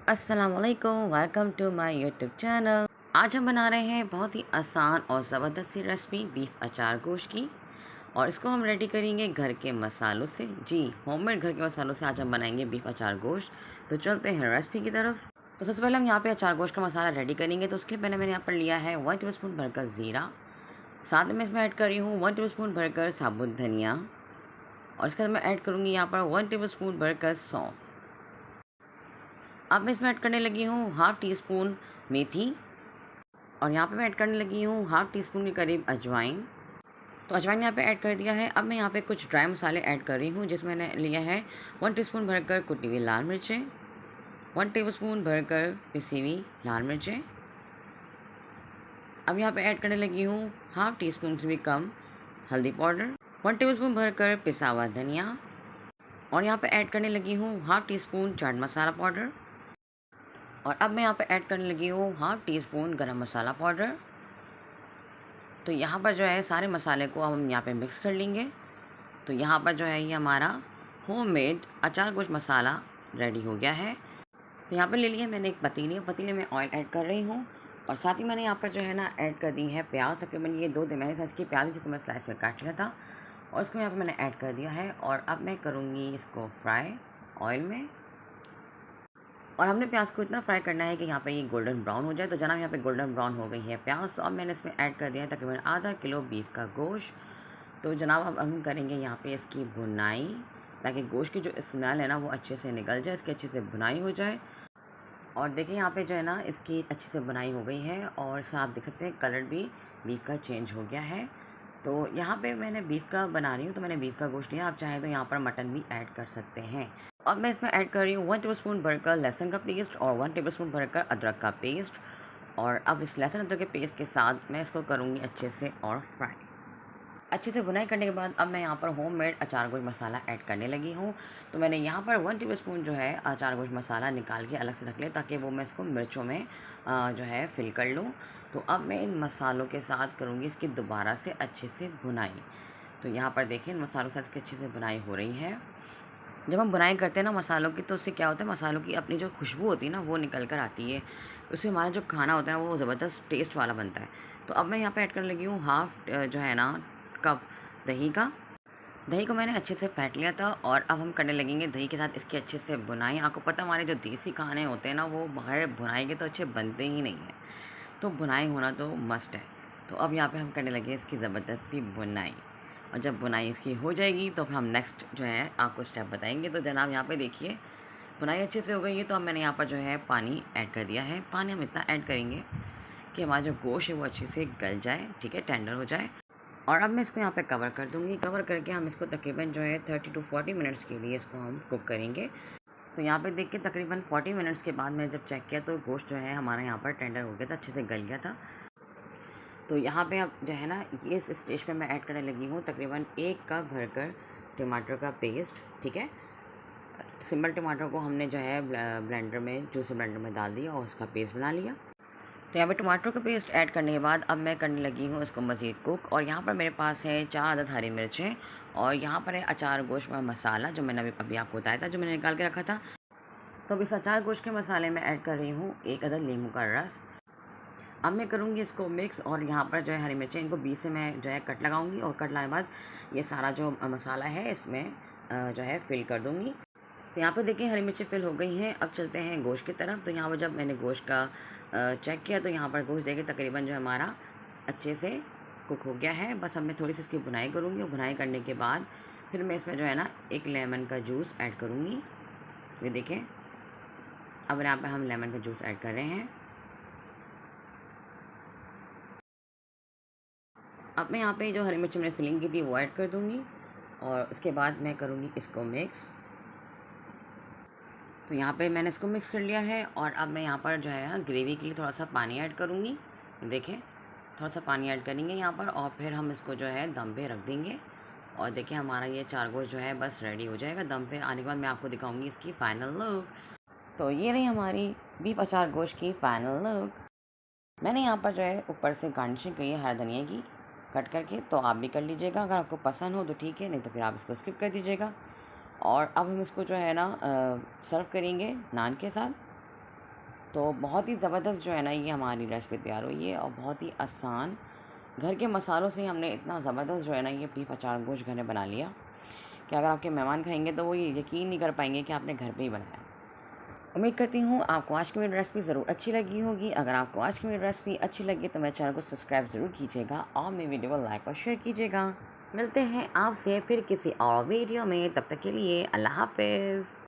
अस्सलामुअलैकुम, welcome to my YouTube channel. आज हम बना रहे हैं बहुत ही आसान और ज़बरदस्त सी रेसिपी बीफ अचार गोश्त की। और इसको हम रेडी करेंगे घर के मसालों से। जी, होममेड घर के मसालों से आज हम बनाएंगे बीफ अचार गोश्त। तो चलते हैं रेसिपी की तरफ। तो सबसे पहले हम यहाँ पे अचार गोश्त का मसाला रेडी करेंगे। तो उसके पहले मैंने यहाँ पर लिया है 1 टीस्पून भरकर ज़ीरा। साथ में इसमें ऐड कर रही हूँ 1 टीस्पून भरकर साबुत धनिया। और इसके बाद मैं ऐड करूँगी यहाँ पर 1 टीस्पून भरकर सौंफ। अब मैं इसमें ऐड करने लगी हूँ हाफ़ टी स्पून मेथी। और यहाँ पे मैं ऐड करने लगी हूँ हाफ़ टी स्पून के करीब अजवाइन। तो अजवाइन यहाँ पे ऐड कर दिया है। अब मैं यहाँ पे कुछ ड्राई मसाले ऐड कर रही हूँ, जिसमें मैंने लिया है 1 टीस्पून भरकर कुटी हुई लाल मिर्चें, 1 टेबलस्पून भरकर पिसी हुई लाल मिर्चें। अब यहाँ पे ऐड करने लगी हूँ हाफ़ टी स्पून से भी कम हल्दी पाउडर, 1 टेबलस्पून भरकर पिसा हुआ धनिया। और यहाँ पे ऐड करने लगी हूँ half tea spoon chaat masala powder. और अब मैं यहाँ पे ऐड करने लगी हूँ हाफ़ टी स्पून गरम मसाला पाउडर। तो यहाँ पर जो है सारे मसाले को हम यहाँ पे मिक्स कर लेंगे। तो यहाँ पर जो है ये हमारा होममेड अचार गोश्त मसाला रेडी हो गया है। तो यहाँ पर ले लिया मैंने एक पतीले में ऑयल ऐड कर रही हूँ। और साथ ही मैंने यहाँ पर जो है ना ऐड कर दी है प्याज। तकरीबन ये 2 मैंने साइज़ की प्याज जिसको मैं स्लाइस में काट लिया था, और इसको यहाँ पर मैंने ऐड कर दिया है। और अब मैं करूँगी इसको फ्राई ऑयल में। और हमने प्याज को इतना फ्राई करना है कि यहाँ पे ये गोल्डन ब्राउन हो जाए। तो जनाब यहाँ पे गोल्डन ब्राउन हो गई है प्याज। तो अब मैंने इसमें ऐड कर दिया है तकरीबन आधा किलो बीफ का गोश्त। तो जनाब अब हम करेंगे यहाँ पे इसकी भुनाई, ताकि गोश्त की जो स्मेल है ना वो अच्छे से निकल जाए, इसकी अच्छे से भुनाई हो जाए। और देखिए यहाँ पे जो है ना इसकी अच्छी से बुनाई हो गई है, और इसका आप देख सकते हैं कलर भी बीफ का चेंज हो गया है। तो यहाँ पे मैंने बीफ का बना रही हूँ, तो मैंने बीफ का गोश्त लिया। आप चाहें तो यहाँ पर मटन भी ऐड कर सकते हैं। अब मैं इसमें ऐड कर रही हूँ 1 टेबलस्पून भरकर लहसुन का पेस्ट और 1 टेबलस्पून भरकर अदरक का पेस्ट। और अब इस लहसुन अदरक के पेस्ट के साथ मैं इसको करूँगी अच्छे से और फ्राई। अच्छे से बुनाई करने के बाद अब मैं यहाँ पर होममेड अचार गोश्त मसाला ऐड करने लगी हूँ। तो मैंने यहाँ पर 1 टेबलस्पून जो है अचार गोश्त मसाला निकाल के अलग से रख लिया, ताकि वो मैं इसको मिर्चों में जो है फिल कर लूँ। तो अब मैं इन मसालों के साथ करूँगी इसकी दोबारा से अच्छे से बुनाई। तो यहाँ पर देखिए इन मसालों के साथ इसकी अच्छे से बुनाई हो रही है। जब हम बुनाई करते हैं ना मसालों की, तो उससे क्या होता है, मसालों की अपनी जो खुशबू होती है ना वो निकल कर आती है। उससे हमारा जो खाना होता है वो ज़बरदस्त टेस्ट वाला बनता है। तो अब मैं यहाँ पे ऐड करने लगी हूँ हाफ़ जो है ना कप दही का। दही को मैंने अच्छे से फेंट लिया था। और अब हम करने लगेंगे दही के साथ इसकी अच्छे से बुनाई। आपको पता हमारे जो देसी खाने होते हैं ना वो बगैर बुनाई के तो अच्छे बनते ही नहीं हैं। तो बुनाई होना तो मस्ट है। तो अब यहाँ पे हम करने लगे इसकी ज़बरदस्त सी बुनाई। और जब बुनाई इसकी हो जाएगी तो फिर हम नेक्स्ट जो है आपको स्टेप बताएंगे। तो जनाब यहाँ पे देखिए बुनाई अच्छे से हो गई है। तो अब मैंने यहाँ पर जो है पानी ऐड कर दिया है। पानी हम इतना ऐड करेंगे कि हमारा जो गोश्त है वो अच्छे से गल जाए, ठीक है, टेंडर हो जाए। और अब मैं इसको यहाँ पे कवर कर दूँगी। कवर करके हम इसको तकरीबन जो है 30 टू 40 मिनट्स के लिए इसको हम कुक करेंगे। तो यहाँ पे देख के तकरीबन 40 मिनट्स के बाद मैं जब चेक किया तो गोश्त जो है हमारा यहाँ पर टेंडर हो गया था, अच्छे से गल गया था। तो यहाँ पे अब जो है ना ये इस स्टेज पे मैं ऐड करने लगी हूँ तकरीबन 1 कप भरकर टमाटर का पेस्ट, ठीक है। सिंपल टमाटर को हमने जो है ब्लेंडर में जूसर ब्लेंडर में डाल दिया और उसका पेस्ट बना लिया। तो यहाँ पे टमाटर का पेस्ट ऐड करने के बाद अब मैं करने लगी हूँ इसको मज़ीद कुक। और यहाँ पर मेरे पास है 4 अदद हरी मिर्चें। और यहाँ पर है अचार गोश्त का मसाला जो मैंने अभी आपको बताया था, जो मैंने निकाल के रखा था। तो अब इस अचार गोश्त के मसाले में ऐड कर रही हूँ 1 अदद नींबू का रस। अब मैं करूँगी इसको मिक्स। और यहाँ पर जो है हरी मिर्चें इनको बीच से मैं जो है कट लगाऊंगी। और कट लगाने के बाद ये सारा जो मसाला है इसमें जो है फिल कर दूँगी। तो यहाँ पर देखिए हरी मिर्चें फिल हो गई हैं। अब चलते हैं गोश्त की तरफ। तो यहाँ पर जब मैंने गोश्त का चेक किया तो यहाँ पर गोश्त देखिए तकरीबन जो हमारा अच्छे से कुक हो गया है। बस अब मैं थोड़ी सी इसकी बुनाई करूँगी। और बुनाई करने के बाद फिर मैं इसमें जो है ना 1 लेमन का जूस ऐड करूँगी। ये देखें अब यहाँ पर हम लेमन का जूस ऐड कर रहे हैं। अब मैं यहाँ पे जो हरी मिर्च मैंने फिलिंग की थी वो ऐड कर दूँगी। और उसके बाद मैं करूँगी इसको मिक्स। तो यहाँ पे मैंने इसको मिक्स कर लिया है। और अब मैं यहाँ पर जो है ग्रेवी के लिए थोड़ा सा पानी ऐड करूँगी। देखें थोड़ा सा पानी ऐड करेंगे यहाँ पर, और फिर हम इसको जो है दम पे रख देंगे। और देखिए हमारा ये चार गोश्त जो है बस रेडी हो जाएगा। दम पे आने के बाद मैं आपको दिखाऊँगी इसकी फ़ाइनल लुक। तो ये रही हमारी बीफ अचार गोश्त की फ़ाइनल लुक। मैंने यहाँ पर जो है ऊपर से गार्निशिंग की है हरा धनिया की कट करके, तो आप भी कर लीजिएगा। अगर आपको पसंद हो तो ठीक है, नहीं तो फिर आप इसको स्किप कर दीजिएगा। और अब हम इसको जो है ना सर्व करेंगे नान के साथ। तो बहुत ही ज़बरदस्त जो है ना ये हमारी रेसिपी तैयार हुई है और बहुत ही आसान, घर के मसालों से हमने इतना ज़बरदस्त जो है ना ये बीफ अचार गोश्त घर में बना लिया कि अगर आपके मेहमान खाएंगे तो वो ये यकीन नहीं कर पाएंगे कि आपने घर पे ही बनाया। उम्मीद करती हूँ आपको आज की मेरी रेसिपी ज़रूर अच्छी लगी होगी। अगर आपको आज की मेरी रेसिपी अच्छी लगी तो मेरे चैनल को सब्सक्राइब ज़रूर कीजिएगा और मेरी वीडियो को लाइक और शेयर कीजिएगा। मिलते हैं आपसे फिर किसी और वीडियो में, तब तक के लिए अल्लाह हाफिज़।